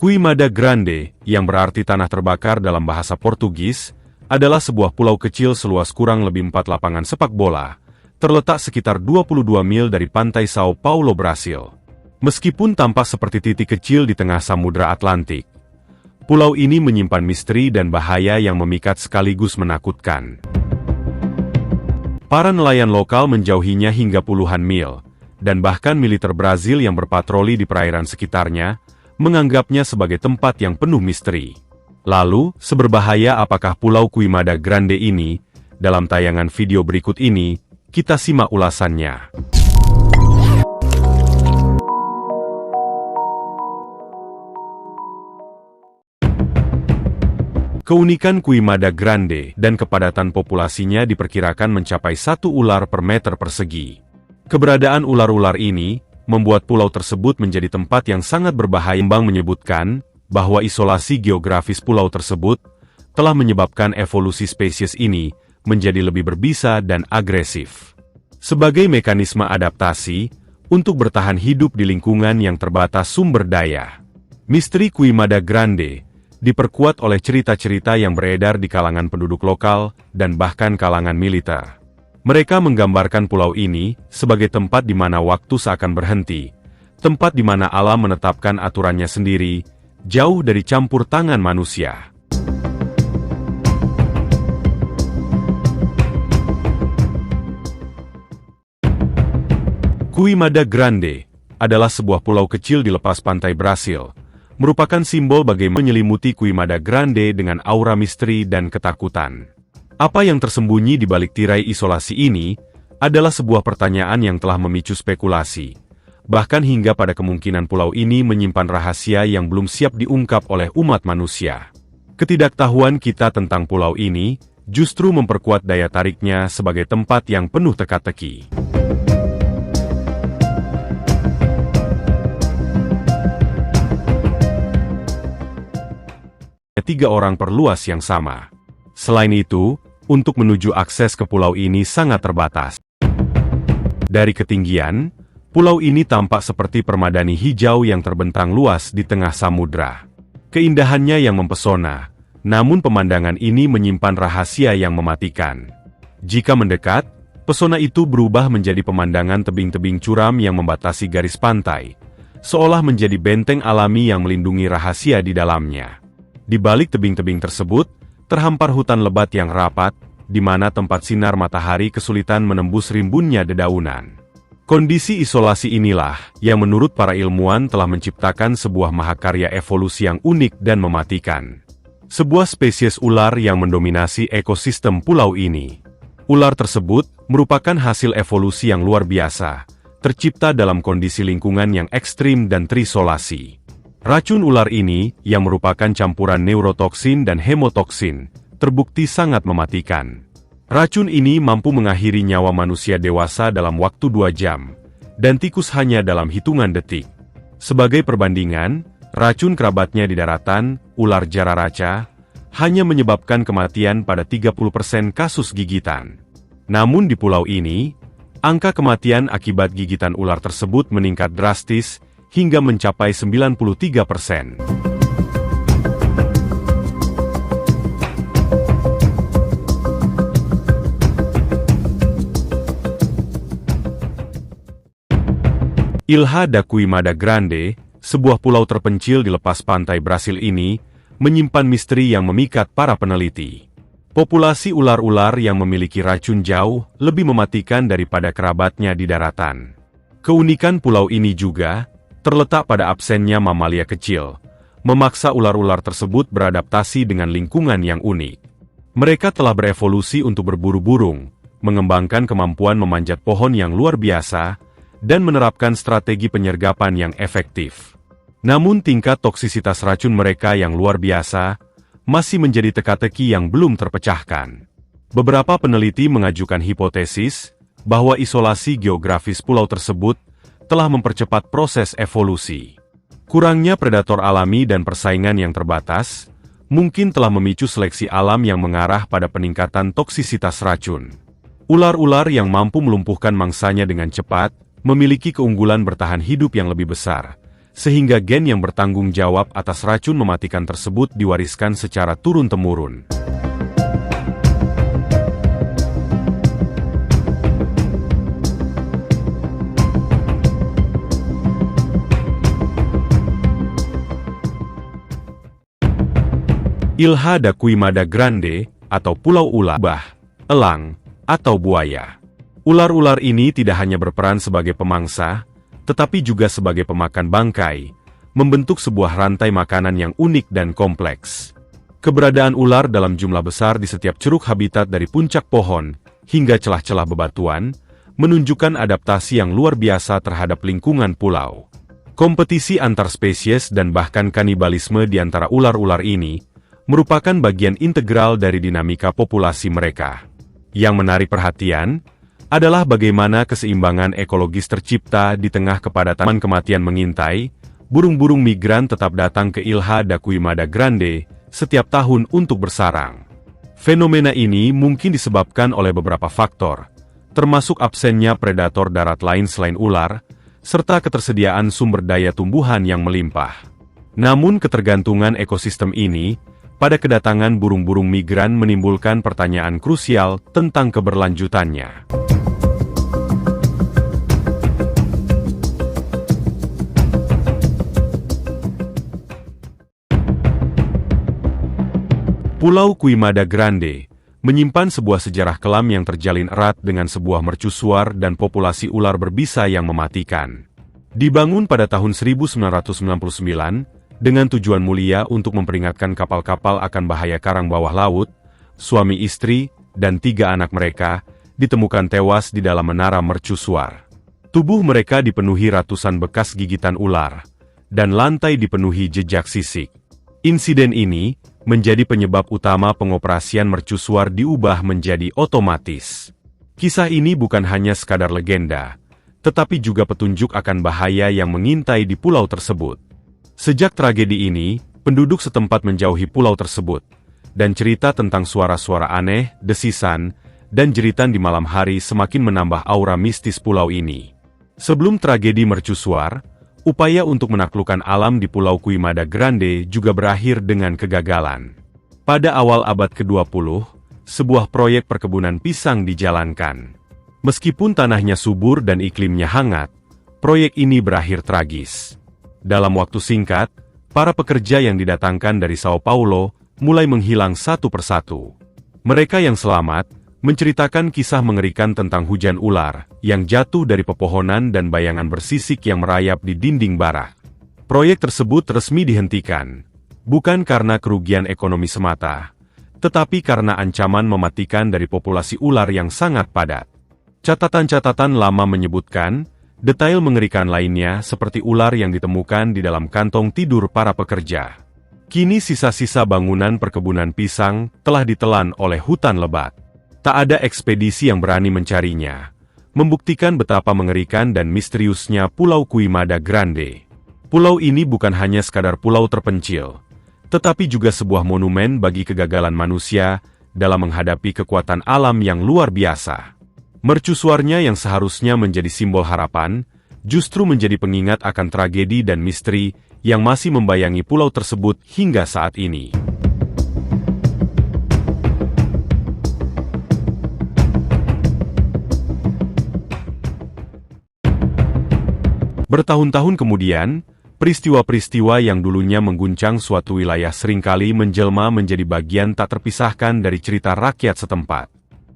Queimada Grande, yang berarti tanah terbakar dalam bahasa Portugis, adalah sebuah pulau kecil seluas kurang lebih 4 lapangan sepak bola, terletak sekitar 22 mil dari pantai Sao Paulo, Brasil. Meskipun tampak seperti titik kecil di tengah Samudra Atlantik, pulau ini menyimpan misteri dan bahaya yang memikat sekaligus menakutkan. Para nelayan lokal menjauhinya hingga puluhan mil, dan bahkan militer Brazil yang berpatroli di perairan sekitarnya menganggapnya sebagai tempat yang penuh misteri. Lalu, seberbahaya apakah Pulau Queimada Grande ini? Dalam tayangan video berikut ini, kita simak ulasannya. Keunikan Queimada Grande dan kepadatan populasinya diperkirakan mencapai 1 ular per meter persegi. Keberadaan ular-ular ini membuat pulau tersebut menjadi tempat yang sangat berbahaya. Bang menyebutkan bahwa isolasi geografis pulau tersebut telah menyebabkan evolusi spesies ini menjadi lebih berbisa dan agresif. Sebagai mekanisme adaptasi untuk bertahan hidup di lingkungan yang terbatas sumber daya, misteri Queimada Grande diperkuat oleh cerita-cerita yang beredar di kalangan penduduk lokal dan bahkan kalangan militer. Mereka menggambarkan pulau ini sebagai tempat di mana waktu seakan berhenti, tempat di mana alam menetapkan aturannya sendiri, jauh dari campur tangan manusia. Queimada Grande adalah sebuah pulau kecil di lepas pantai Brasil, merupakan simbol bagaimana menyelimuti Queimada Grande dengan aura misteri dan ketakutan. Apa yang tersembunyi di balik tirai isolasi ini adalah sebuah pertanyaan yang telah memicu spekulasi, bahkan hingga pada kemungkinan pulau ini menyimpan rahasia yang belum siap diungkap oleh umat manusia. Ketidaktahuan kita tentang pulau ini justru memperkuat daya tariknya sebagai tempat yang penuh teka-teki. Tiga orang per luas yang sama. Selain itu, untuk menuju akses ke pulau ini sangat terbatas. Dari ketinggian, pulau ini tampak seperti permadani hijau yang terbentang luas di tengah samudra. Keindahannya yang mempesona, namun pemandangan ini menyimpan rahasia yang mematikan. Jika mendekat, pesona itu berubah menjadi pemandangan tebing-tebing curam yang membatasi garis pantai, seolah menjadi benteng alami yang melindungi rahasia di dalamnya. Di balik tebing-tebing tersebut, terhampar hutan lebat yang rapat, di mana tempat sinar matahari kesulitan menembus rimbunnya dedaunan. Kondisi isolasi inilah yang menurut para ilmuwan telah menciptakan sebuah mahakarya evolusi yang unik dan mematikan. Sebuah spesies ular yang mendominasi ekosistem pulau ini. Ular tersebut merupakan hasil evolusi yang luar biasa, tercipta dalam kondisi lingkungan yang ekstrim dan terisolasi. Racun ular ini, yang merupakan campuran neurotoksin dan hemotoksin, terbukti sangat mematikan. Racun ini mampu mengakhiri nyawa manusia dewasa dalam waktu 2 jam, dan tikus hanya dalam hitungan detik. Sebagai perbandingan, racun kerabatnya di daratan, ular jararaca, hanya menyebabkan kematian pada 30% kasus gigitan. Namun di pulau ini, angka kematian akibat gigitan ular tersebut meningkat drastis, hingga mencapai 93%. Ilha da Queimada Grande, sebuah pulau terpencil di lepas pantai Brasil ini, menyimpan misteri yang memikat para peneliti. Populasi ular-ular yang memiliki racun jauh lebih mematikan daripada kerabatnya di daratan. Keunikan pulau ini juga terletak pada absennya mamalia kecil, memaksa ular-ular tersebut beradaptasi dengan lingkungan yang unik. Mereka telah berevolusi untuk berburu burung, mengembangkan kemampuan memanjat pohon yang luar biasa, dan menerapkan strategi penyergapan yang efektif. Namun tingkat toksisitas racun mereka yang luar biasa masih menjadi teka-teki yang belum terpecahkan. Beberapa peneliti mengajukan hipotesis bahwa isolasi geografis pulau tersebut telah mempercepat proses evolusi. Kurangnya predator alami dan persaingan yang terbatas, mungkin telah memicu seleksi alam yang mengarah pada peningkatan toksisitas racun. Ular-ular yang mampu melumpuhkan mangsanya dengan cepat, memiliki keunggulan bertahan hidup yang lebih besar, sehingga gen yang bertanggung jawab atas racun mematikan tersebut diwariskan secara turun-temurun. Ilha da Queimada Grande, atau Pulau Ular, elang, atau buaya. Ular-ular ini tidak hanya berperan sebagai pemangsa, tetapi juga sebagai pemakan bangkai, membentuk sebuah rantai makanan yang unik dan kompleks. Keberadaan ular dalam jumlah besar di setiap ceruk habitat dari puncak pohon hingga celah-celah bebatuan, menunjukkan adaptasi yang luar biasa terhadap lingkungan pulau. Kompetisi antar spesies dan bahkan kanibalisme di antara ular-ular ini merupakan bagian integral dari dinamika populasi mereka. Yang menarik perhatian adalah bagaimana keseimbangan ekologis tercipta di tengah kepadatan kematian mengintai. Burung-burung migran tetap datang ke Ilha da Queimada Grande setiap tahun untuk bersarang. Fenomena ini mungkin disebabkan oleh beberapa faktor, termasuk absennya predator darat lain selain ular, serta ketersediaan sumber daya tumbuhan yang melimpah. Namun ketergantungan ekosistem ini pada kedatangan burung-burung migran menimbulkan pertanyaan krusial tentang keberlanjutannya. Pulau Queimada Grande menyimpan sebuah sejarah kelam yang terjalin erat dengan sebuah mercusuar dan populasi ular berbisa yang mematikan. Dibangun pada tahun 1999, dengan tujuan mulia untuk memperingatkan kapal-kapal akan bahaya karang bawah laut, suami istri dan 3 anak mereka ditemukan tewas di dalam menara mercusuar. Tubuh mereka dipenuhi ratusan bekas gigitan ular, dan lantai dipenuhi jejak sisik. Insiden ini menjadi penyebab utama pengoperasian mercusuar diubah menjadi otomatis. Kisah ini bukan hanya sekadar legenda, tetapi juga petunjuk akan bahaya yang mengintai di pulau tersebut. Sejak tragedi ini, penduduk setempat menjauhi pulau tersebut, dan cerita tentang suara-suara aneh, desisan, dan jeritan di malam hari semakin menambah aura mistis pulau ini. Sebelum tragedi mercusuar, upaya untuk menaklukkan alam di Pulau Queimada Grande juga berakhir dengan kegagalan. Pada awal abad ke-20, sebuah proyek perkebunan pisang dijalankan. Meskipun tanahnya subur dan iklimnya hangat, proyek ini berakhir tragis. Dalam waktu singkat, para pekerja yang didatangkan dari Sao Paulo mulai menghilang satu persatu. Mereka yang selamat menceritakan kisah mengerikan tentang hujan ular yang jatuh dari pepohonan dan bayangan bersisik yang merayap di dinding barak. Proyek tersebut resmi dihentikan, bukan karena kerugian ekonomi semata, tetapi karena ancaman mematikan dari populasi ular yang sangat padat. Catatan-catatan lama menyebutkan detail mengerikan lainnya seperti ular yang ditemukan di dalam kantong tidur para pekerja. Kini sisa-sisa bangunan perkebunan pisang telah ditelan oleh hutan lebat. Tak ada ekspedisi yang berani mencarinya, membuktikan betapa mengerikan dan misteriusnya Pulau Queimada Grande. Pulau ini bukan hanya sekadar pulau terpencil, tetapi juga sebuah monumen bagi kegagalan manusia dalam menghadapi kekuatan alam yang luar biasa. Mercusuarnya yang seharusnya menjadi simbol harapan, justru menjadi pengingat akan tragedi dan misteri yang masih membayangi pulau tersebut hingga saat ini. Bertahun-tahun kemudian, peristiwa-peristiwa yang dulunya mengguncang suatu wilayah seringkali menjelma menjadi bagian tak terpisahkan dari cerita rakyat setempat.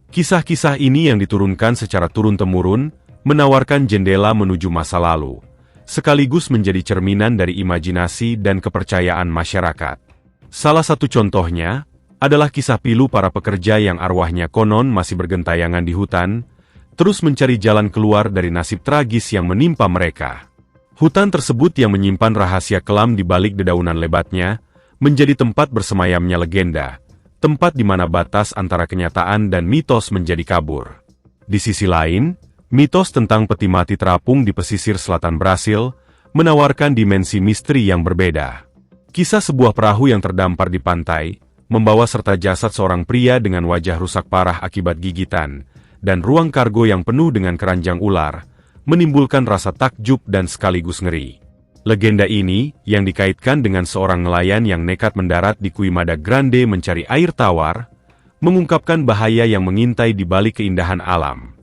Kisah-kisah ini yang diturunkan secara turun-temurun, menawarkan jendela menuju masa lalu, sekaligus menjadi cerminan dari imajinasi dan kepercayaan masyarakat. Salah satu contohnya adalah kisah pilu para pekerja yang arwahnya konon masih bergentayangan di hutan, terus mencari jalan keluar dari nasib tragis yang menimpa mereka. Hutan tersebut yang menyimpan rahasia kelam di balik dedaunan lebatnya, menjadi tempat bersemayamnya legenda, tempat di mana batas antara kenyataan dan mitos menjadi kabur. Di sisi lain, mitos tentang peti mati terapung di pesisir selatan Brasil menawarkan dimensi misteri yang berbeda. Kisah sebuah perahu yang terdampar di pantai, membawa serta jasad seorang pria dengan wajah rusak parah akibat gigitan, dan ruang kargo yang penuh dengan keranjang ular, menimbulkan rasa takjub dan sekaligus ngeri. Legenda ini, yang dikaitkan dengan seorang nelayan yang nekat mendarat di Queimada Grande mencari air tawar, mengungkapkan bahaya yang mengintai di balik keindahan alam.